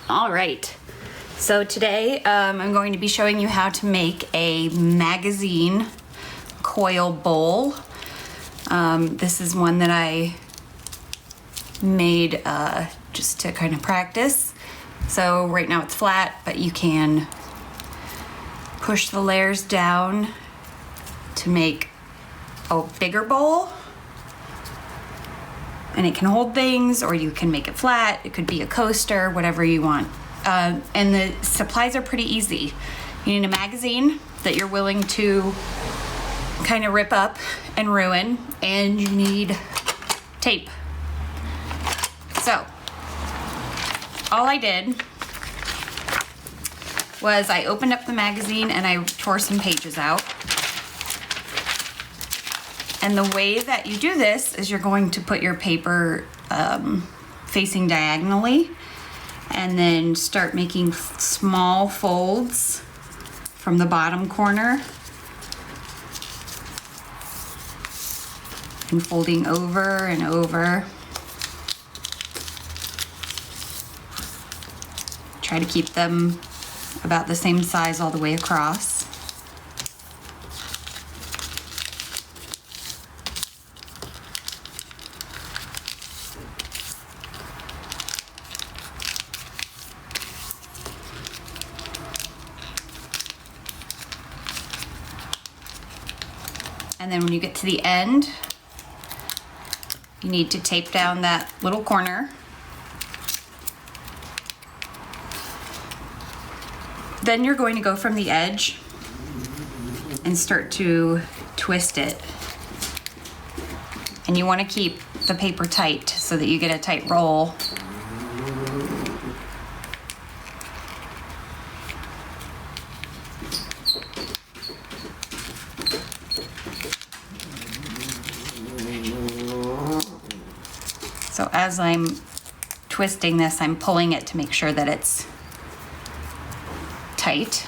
All right, so today I'm going to be showing you how to make a magazine coil bowl. This is one that I made just to kind of practice. So right now it's flat, but you can push the layers down to make a bigger bowl. And it can hold things, or you can make it flat. It could be a coaster, whatever you want. And the supplies are pretty easy. You need a magazine that you're willing to kind of rip up and ruin, and you need tape. So, all I did was I opened up the magazine and I tore some pages out. And the way that you do this is you're going to put your paper facing diagonally and then start making small folds from the bottom corner and folding over and over. Try to keep them about the same size all the way across. And then when you get to the end, you need to tape down that little corner. Then you're going to go from the edge and start to twist it. And you want to keep the paper tight so that you get a tight roll. So as I'm twisting this, I'm pulling it to make sure that it's tight.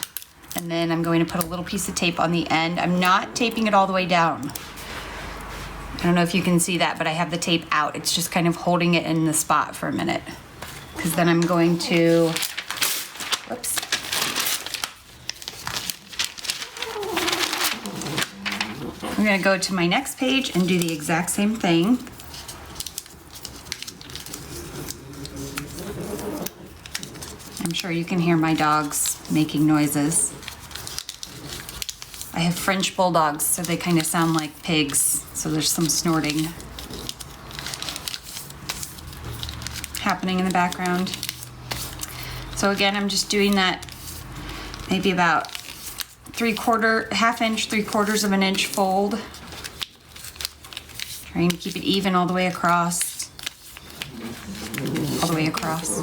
And then I'm going to put a little piece of tape on the end. I'm not taping it all the way down. I don't know if you can see that, but I have the tape out. It's just kind of holding it in the spot for a minute. Because then I'm going to, whoops. I'm going to go to my next page and do the exact same thing. I'm sure you can hear my dogs making noises. I have French bulldogs, so they kind of sound like pigs, so there's some snorting happening in the background. So again, I'm just doing that maybe about half inch, 3/4 of an inch fold. Trying to keep it even all the way across. All the way across.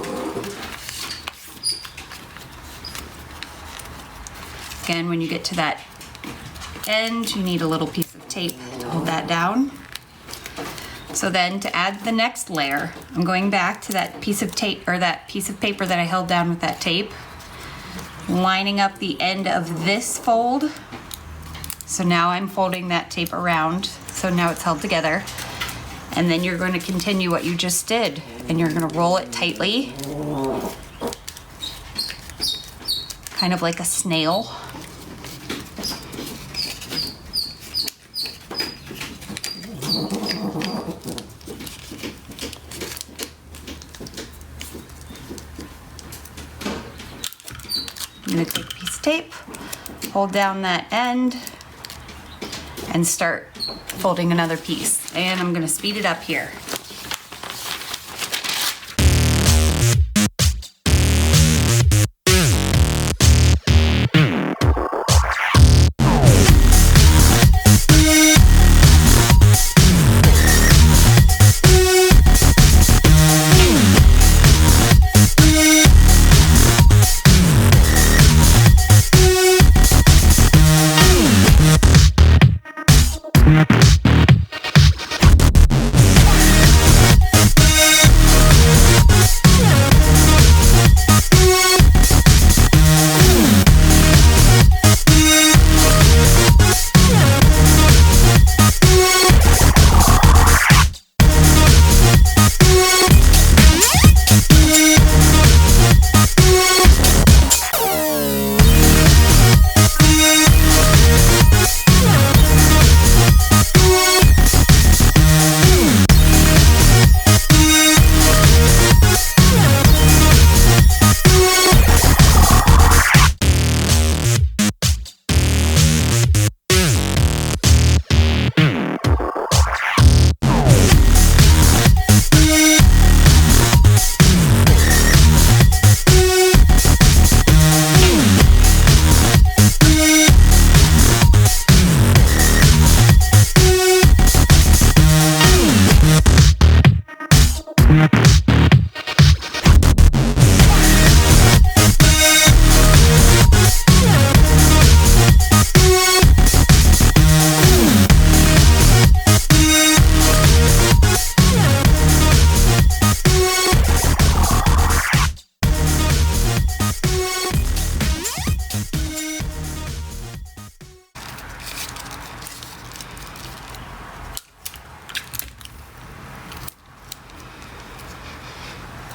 Again, when you get to that end, you need a little piece of tape to hold that down. So then to add the next layer, I'm going back to that piece of tape, or that piece of paper that I held down with that tape, lining up the end of this fold. So now I'm folding that tape around, so now it's held together. And then you're going to continue what you just did, and you're going to roll it tightly, kind of like a snail. I'm going to take a piece of tape, hold down that end, and start folding another piece. And I'm going to speed it up here.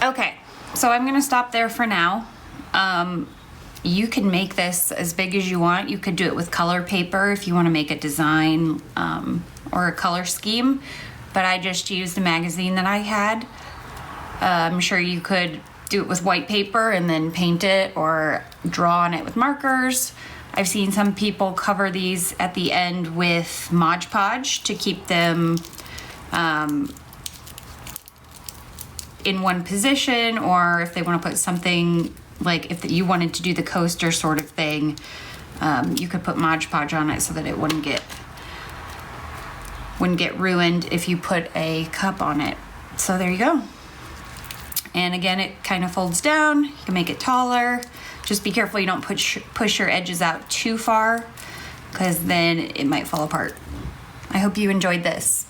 Okay, so I'm gonna stop there for now. You can make this as big as you want. You could do it with color paper if you want to make a design or a color scheme, but I just used a magazine that I had. I'm sure you could do it with white paper and then paint it or draw on it with markers. I've seen some people cover these at the end with Mod Podge to keep them in one position, or if they want to put something like if you wanted to do the coaster sort of thing, you could put Mod Podge on it so that it wouldn't get ruined if you put a cup on it. So there you go. And again, it kind of folds down. You can make it taller. Just be careful you don't push your edges out too far, because then it might fall apart. I hope you enjoyed this.